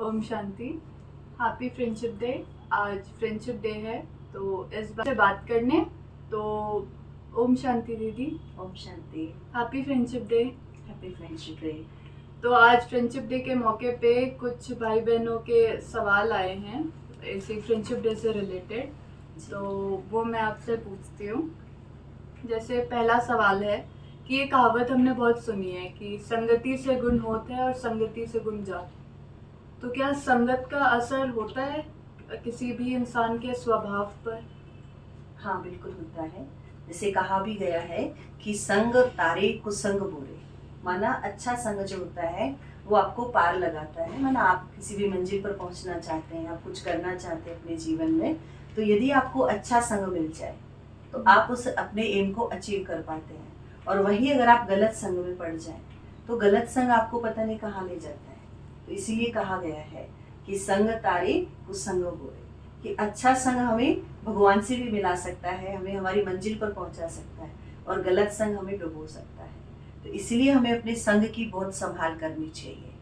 ओम शांति। Happy friendship day. आज friendship day है तो इस बात से बात करने तो ओम शांति दीदी। ओम शांति। Happy friendship day. Happy friendship day. तो आज फ्रेंडशिप डे के मौके पे कुछ भाई बहनों के सवाल आए हैं इसी फ्रेंडशिप डे से रिलेटेड, तो वो मैं आपसे पूछती हूँ। जैसे पहला सवाल है कि ये कहावत हमने बहुत सुनी है कि संगति से गुण होता है और संगति से गुण जात। तो क्या संगत का असर होता है किसी भी इंसान के स्वभाव पर? हाँ, बिल्कुल होता है। जैसे कहा भी गया है कि संग तारे कुसंग बोरे। माना अच्छा संग जो होता है वो आपको पार लगाता है। माना आप किसी भी मंजिल पर पहुंचना चाहते हैं, आप कुछ करना चाहते हैं अपने जीवन में, तो यदि आपको अच्छा संग मिल जाए तो आप उस अपने एम को अचीव कर पाते हैं। और वही अगर आप गलत संग में पड़ जाए तो गलत संग आपको पता नहीं कहाँ ले जाता है। तो इसीलिए कहा गया है कि संग तारे कुसंग बोरे, कि अच्छा संग हमें भगवान से भी मिला सकता है, हमें हमारी मंजिल पर पहुंचा सकता है, और गलत संग हमें डुबो सकता है। तो इसलिए हमें अपने संग की बहुत संभाल करनी चाहिए।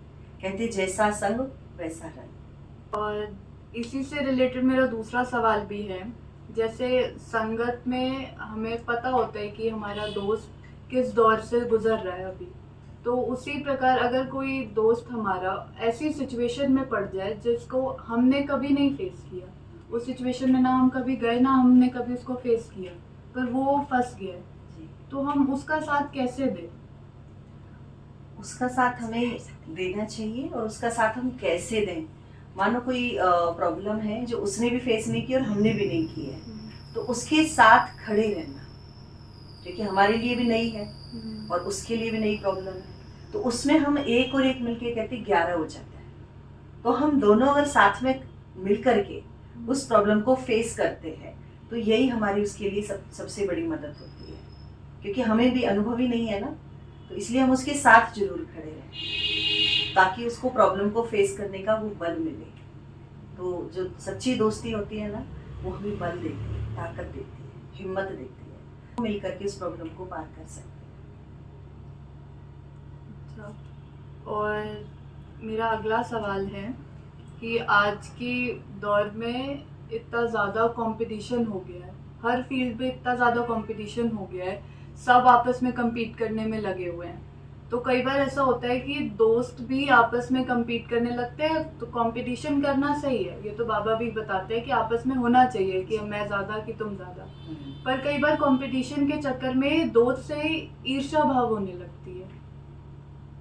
कहते जैसा संग वैसा रंग। और इसी से रिलेटेड मेरा दूसरा सवाल भी है। जैसे संगत में हमें पता होता है कि हमारा दोस्त किस दौर से गुजर रहा है अभी, तो उसी प्रकार अगर कोई दोस्त हमारा ऐसी सिचुएशन में पड़ जाए जिसको हमने कभी नहीं फेस किया, उस सिचुएशन में ना हम कभी गए ना हमने कभी उसको फेस किया, पर वो फंस गया है, तो हम उसका साथ कैसे दें? उसका साथ हमें देना चाहिए, और उसका साथ हम कैसे दें। मानो कोई प्रॉब्लम है जो उसने भी फेस नहीं की और हमने भी नहीं की है, तो उसके साथ खड़े रहना, क्योंकि हमारे लिए भी नई है और उसके लिए भी नई प्रॉब्लम है। तो उसमें हम एक और एक मिलके कहते 11 हो जाता है। तो हम दोनों अगर साथ में मिल करके उस प्रॉब्लम को फेस करते हैं तो यही हमारी उसके लिए सबसे बड़ी मदद होती है, क्योंकि हमें भी अनुभव ही नहीं है ना। तो इसलिए हम उसके साथ जरूर खड़े रहें ताकि उसको प्रॉब्लम को फेस करने का वो बल मिले। तो जो सच्ची दोस्ती होती है ना, वो हमें बल देती है, ताकत देती है, हिम्मत देती है, मिल करके उस प्रॉब्लम को पार कर सकते हैं। अच्छा, और मेरा अगला सवाल है कि आज के दौर में इतना ज़्यादा कंपटीशन हो गया है, हर फील्ड में इतना ज़्यादा कंपटीशन हो गया है, सब आपस में compete करने में लगे हुए हैं। तो कई बार ऐसा होता है कि दोस्त भी आपस में compete करने लगते हैं। तो कंपटीशन करना सही है, ये तो बाबा भी बताते हैं कि आपस में होना चाहिए कि मैं ज़्यादा कि तुम ज़्यादा। पर कई बार कंपटीशन के चक्कर में दोस्त से ईर्ष्या भाव होने लगती है,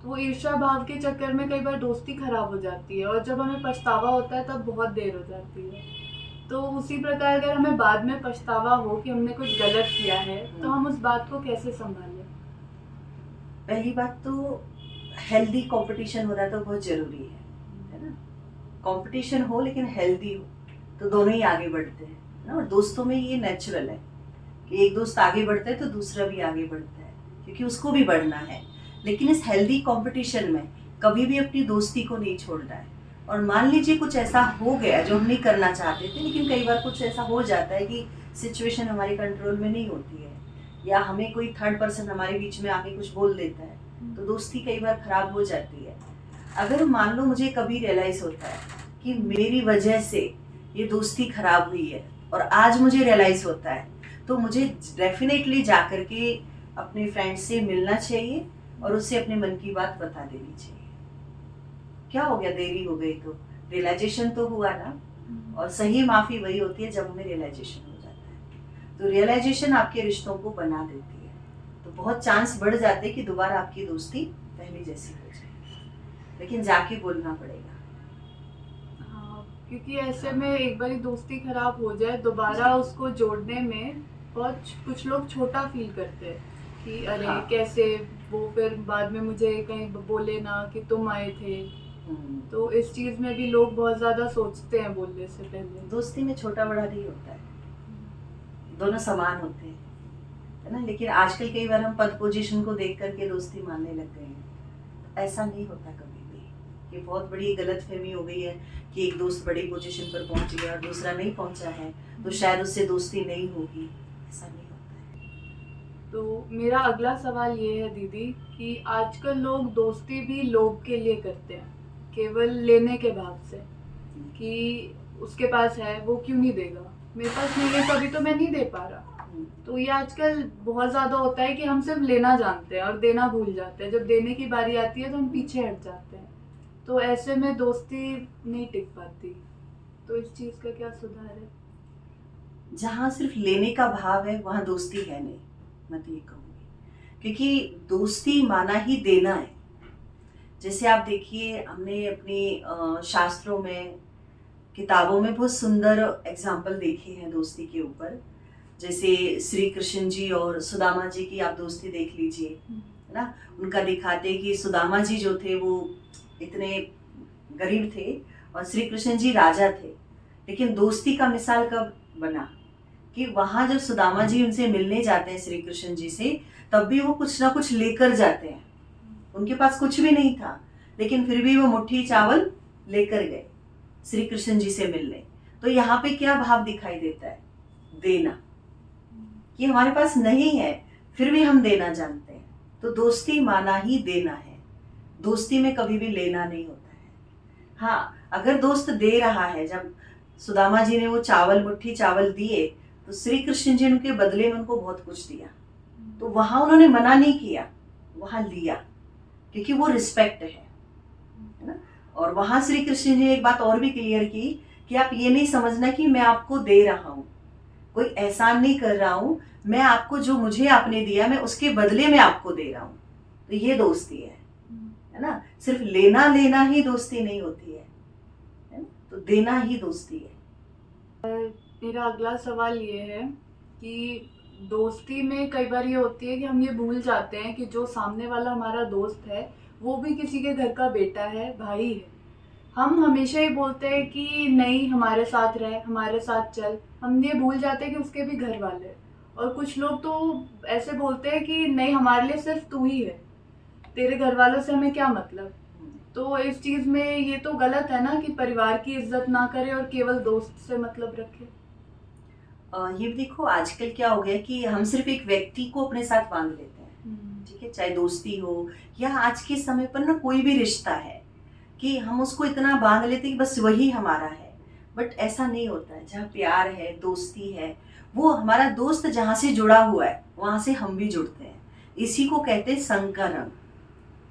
तो ईर्ष्या भाव के चक्कर में कई बार दोस्ती खराब हो जाती है, और जब हमें पछतावा होता है तब बहुत देर हो जाती है। तो उसी प्रकार अगर हमें बाद में पछतावा हो कि हमने कुछ गलत किया है, तो हम उस बात को कैसे संभालें? पहली बात तो हेल्दी कंपटीशन होना तो बहुत जरूरी है ना। कंपटीशन हो लेकिन हेल्दी हो, तो दोनों ही आगे बढ़ते हैं ना। और दोस्तों में ये नेचुरल है कि एक दोस्त आगे बढ़ता है तो दूसरा भी आगे बढ़ता है, क्योंकि उसको भी बढ़ना है। लेकिन इस हेल्दी कंपटीशन में कभी भी अपनी दोस्ती को नहीं छोड़ना है। और मान लीजिए कुछ ऐसा हो गया जो हम नहीं करना चाहते थे, लेकिन कई बार कुछ ऐसा हो जाता है कि सिचुएशन हमारे कंट्रोल में नहीं होती है, या हमें कोई थर्ड पर्सन हमारे बीच में आके कुछ बोल देता है, तो दोस्ती कई बार खराब हो जाती है। अगर मान लो मुझे कभी रियलाइज होता है कि मेरी वजह से ये दोस्ती खराब हुई है, और आज मुझे रियलाइज होता है, तो मुझे डेफिनेटली जाकर के अपने फ्रेंड से मिलना चाहिए और उससे अपने मन की बात बता देनी चाहिए। क्या हो गया, देरी हो गई तो रियलाइजेशन तो हुआ ना। और सही माफी वही होती है जब हमें रियलाइजेशन हो जाता है। तो रियलाइजेशन आपके रिश्तों को बना देती है, तो बहुत चांस बढ़ जाते हैं कि दोबारा आपकी दोस्ती पहले जैसी हो जाए, लेकिन जाके बोलना पड़ेगा। हाँ, क्योंकि ऐसे में एक बार दोस्ती खराब हो जाए, दोबारा उसको जोड़ने में बहुत कुछ लोग छोटा फील करते हैं कि अरे हाँ। कैसे वो फिर बाद में मुझे कहीं बोले ना कि तुम आए थे। तो इस चीज में भी लोग बहुत ज्यादा सोचते हैं बोलने से पहले। दोस्ती में छोटा बड़ा नहीं होता है, दोनों समान होते हैं, है ना। लेकिन आजकल कई बार हम पद पोजीशन को देख करके दोस्ती मानने लग गए हैं। ऐसा नहीं होता कभी भी। ये बहुत बड़ी गलतफहमी हो गई है कि एक दोस्त बड़ी पोजीशन पर पहुंच गया और दूसरा नहीं पहुंचा है, तो शायद उससे दोस्ती नहीं होगी। ऐसा नहीं होता है। तो मेरा अगला सवाल ये है दीदी कि आजकल लोग दोस्ती भी लोभ के लिए करते हैं केवल लेने के भाव से कि उसके पास है वो क्यों नहीं देगा, मेरे पास नहीं है तभी तो मैं नहीं दे पा रहा। तो ये आजकल बहुत ज़्यादा होता है कि हम सिर्फ लेना जानते हैं और देना भूल जाते हैं। जब देने की बारी आती है तो हम पीछे हट जाते हैं, तो ऐसे में दोस्ती नहीं टिक पाती। तो इस चीज़ का क्या सुधार है? जहाँ सिर्फ लेने का भाव है वहाँ दोस्ती है नहीं, मैं तो ये कहूँगी, क्योंकि दोस्ती माना ही देना है। जैसे आप देखिए, हमने अपनी शास्त्रों में, किताबों में बहुत सुंदर एग्जाम्पल देखे हैं दोस्ती के ऊपर। जैसे श्री कृष्ण जी और सुदामा जी की आप दोस्ती देख लीजिए, है ना। उनका दिखाते कि सुदामा जी जो थे वो इतने गरीब थे और श्री कृष्ण जी राजा थे, लेकिन दोस्ती का मिसाल कब बना कि वहां जब सुदामा जी उनसे मिलने जाते हैं श्री कृष्ण जी से, तब भी वो कुछ ना कुछ लेकर जाते हैं। उनके पास कुछ भी नहीं था, लेकिन फिर भी वो मुट्ठी चावल लेकर गए श्री कृष्ण जी से मिलने। तो यहाँ पे क्या भाव दिखाई देता है? देना, कि हमारे पास नहीं है फिर भी हम देना जानते हैं। तो दोस्ती माना ही देना है, दोस्ती में कभी भी लेना नहीं होता है। हाँ, अगर दोस्त दे रहा है, जब सुदामा जी ने वो चावल, मुट्ठी चावल दिए, तो श्री कृष्ण जी उनके बदले में उनको बहुत कुछ दिया, तो वहां उन्होंने मना नहीं किया, वहां लिया, क्योंकि वो रिस्पेक्ट है ना। और वहां श्री कृष्ण जी ने एक बात और भी क्लियर की कि आप ये नहीं समझना कि मैं आपको दे रहा हूँ, कोई एहसान नहीं कर रहा हूँ, मैं आपको जो मुझे आपने दिया मैं उसके बदले में आपको दे रहा हूँ। तो ये दोस्ती है ना। सिर्फ लेना लेना ही दोस्ती नहीं होती है ना, तो देना ही दोस्ती है। मेरा अगला सवाल ये है कि दोस्ती में कई बार ये होती है कि हम ये भूल जाते हैं कि जो सामने वाला हमारा दोस्त है वो भी किसी के घर का बेटा है, भाई है। हम हमेशा ही बोलते हैं कि नहीं हमारे साथ रह, हमारे साथ चल, हम ये भूल जाते हैं कि उसके भी घर वाले हैं। और कुछ लोग तो ऐसे बोलते हैं कि नहीं हमारे लिए सिर्फ तू ही है, तेरे घर वालों से हमें क्या मतलब। तो इस चीज़ में ये तो गलत है ना कि परिवार की इज्जत ना करे और केवल दोस्त से मतलब रखे। ये देखो, आजकल क्या हो गया कि हम सिर्फ एक व्यक्ति को अपने साथ बांध लेते हैं, ठीक है, चाहे दोस्ती हो या आज के समय पर ना कोई भी रिश्ता है, कि हम उसको इतना बांध लेते हैं कि बस वही हमारा है। बट ऐसा नहीं होता है। जहाँ प्यार है, दोस्ती है, वो हमारा दोस्त जहाँ से जुड़ा हुआ है वहां से हम भी जुड़ते हैं। इसी को कहते हैं संग का रंग,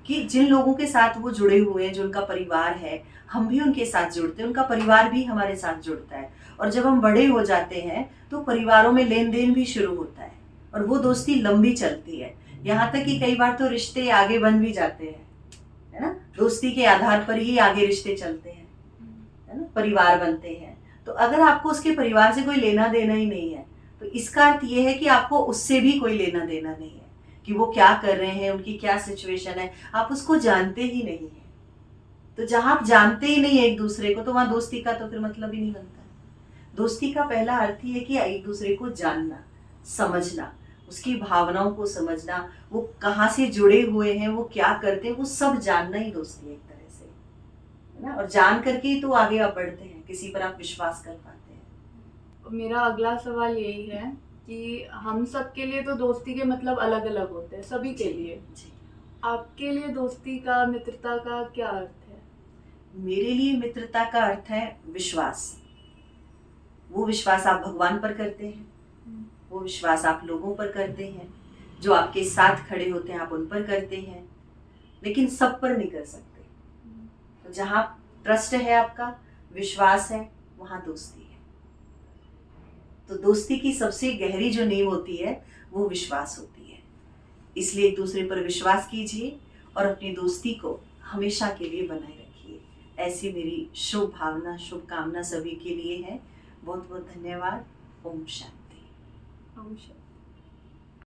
कि जिन लोगों के साथ वो जुड़े हुए हैं, जो उनका परिवार है, हम भी उनके साथ जुड़ते हैं, उनका परिवार भी हमारे साथ जुड़ता है। और जब हम बड़े हो जाते हैं तो परिवारों में लेन देन भी शुरू होता है और वो दोस्ती लंबी चलती है। यहाँ तक कि कई बार तो रिश्ते आगे बन भी जाते हैं, है ना। दोस्ती के आधार पर ही आगे रिश्ते चलते हैं, है ना, परिवार बनते हैं। तो अगर आपको उसके परिवार से कोई लेना देना ही नहीं है, तो इसका अर्थ ये है कि आपको उससे भी कोई लेना देना नहीं है, कि वो क्या कर रहे हैं, उनकी क्या सिचुएशन है, आप उसको जानते ही नहीं है। तो जहां आप जानते ही नहीं है एक दूसरे को, तो वहां दोस्ती का तो फिर मतलब ही नहीं बनता है। दोस्ती का पहला अर्थ ही है कि एक दूसरे को जानना, समझना, उसकी भावनाओं को समझना, वो कहाँ से जुड़े हुए हैं, वो क्या करते हैं, वो सब जानना ही दोस्ती है एक तरह से, है ना। और जान करके ही तो आगे आप बढ़ते हैं, किसी पर आप विश्वास कर पाते हैं। मेरा अगला सवाल यही है कि हम सब के लिए तो दोस्ती के मतलब अलग अलग होते हैं, सभी के लिए। जी। आपके लिए दोस्ती का, मित्रता का क्या अर्थ है? मेरे लिए मित्रता का अर्थ है विश्वास। वो विश्वास आप भगवान पर करते हैं, वो विश्वास आप लोगों पर करते हैं, जो आपके साथ खड़े होते हैं आप उन पर करते हैं, लेकिन सब पर नहीं कर सकते। तो जहाँ ट्रस्ट है, आपका विश्वास है, वहाँ दोस्ती है। तो दोस्ती की सबसे गहरी जो नींव होती है वो विश्वास होती है। इसलिए एक दूसरे पर विश्वास कीजिए और अपनी दोस्ती को हमेशा के लिए बनाए रखिए। ऐसी मेरी शुभ भावना, शुभकामना सभी के लिए है। बहुत बहुत धन्यवाद। ओम शांति। हम